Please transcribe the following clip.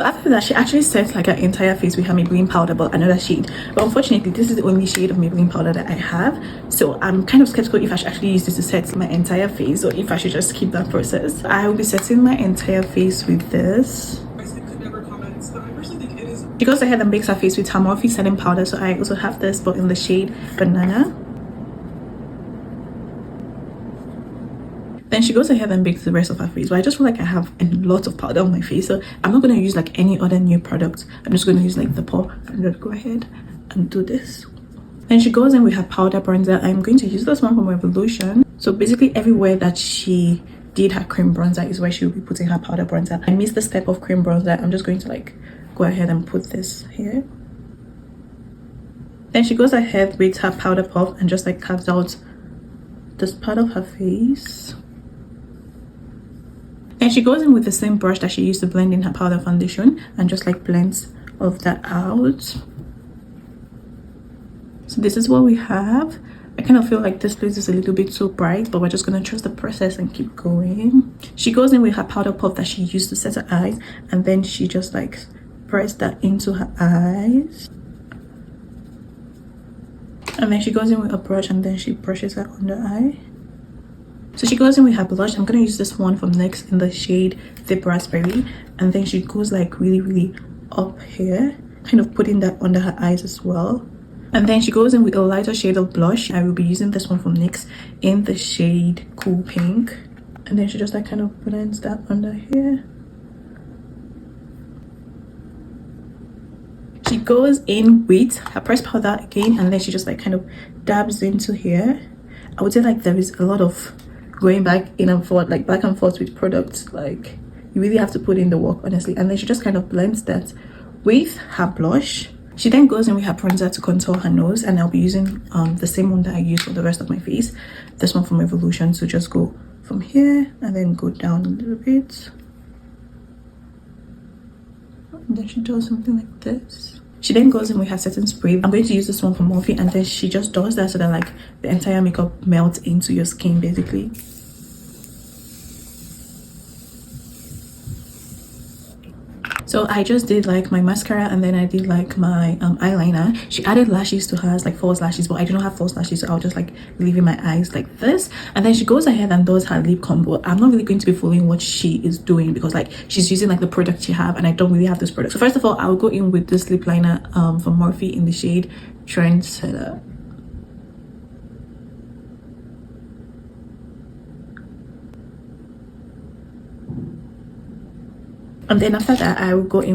After that, she actually set like her entire face with her Maybelline powder, but another shade. But unfortunately, this is the only shade of Maybelline powder that I have. So I'm kind of skeptical if I should actually use this to set my entire face or if I should just skip that process. I will be setting my entire face with this. She goes ahead and bakes her face with her Morphe setting powder. So I also have this, but in the shade Banana. Then she goes ahead and bakes the rest of her face, but I just feel like I have a lot of powder on my face, so I'm not going to use like any other new product. I'm just going to use like the pop and just go ahead and do this. Then she goes in with her powder bronzer. I'm going to use this one from Revolution. So basically everywhere that she did her cream bronzer is where she will be putting her powder bronzer. I missed the step of cream bronzer. I'm just going to like go ahead and put this here. Then she goes ahead with her powder puff and just like carves out this part of her face. And she goes in with the same brush that she used to blend in her powder foundation and just like blends all of that out. So this is what we have. I kind of feel like this place is a little bit too bright, but we're just going to trust the process and keep going. She goes in with her powder puff that she used to set her eyes, and then she just like pressed that into her eyes. And then she goes in with a brush and then she brushes her under eye. So she goes in with her blush. I'm going to use this one from NYX in the shade Thick Raspberry. And then she goes like really up here, kind of putting that under her eyes as well. And then she goes in with a lighter shade of blush. I will be using this one from NYX in the shade Cool Pink. And then she just like kind of blends that under here. She goes in with her pressed powder again, and then she just like kind of dabs into here. I would say like there is a lot of going back in and forth, like back and forth with products. Like you really have to put in the work, honestly. And then she just kind of blends that with her blush. She then goes in with her bronzer to contour her nose, and I'll be using the same one that I use for the rest of my face, this one from Revolution. So just go from here and then go down a little bit, and then she does something like this. She then goes in with her setting spray. I'm going to use this one from Morphe, and then she just does that so that like the entire makeup melts into your skin basically. So I just did like my mascara, and then I did like my eyeliner. She added lashes to hers, like false lashes, but I do not have false lashes, so I'll just like leave in my eyes like this. And then she goes ahead and does her lip combo. I'm not really going to be following what she is doing because like she's using like the product she have, and I don't really have this product. So first of all, I'll go in with this lip liner from Morphe in the shade Trendsetter. And then after that, I will go in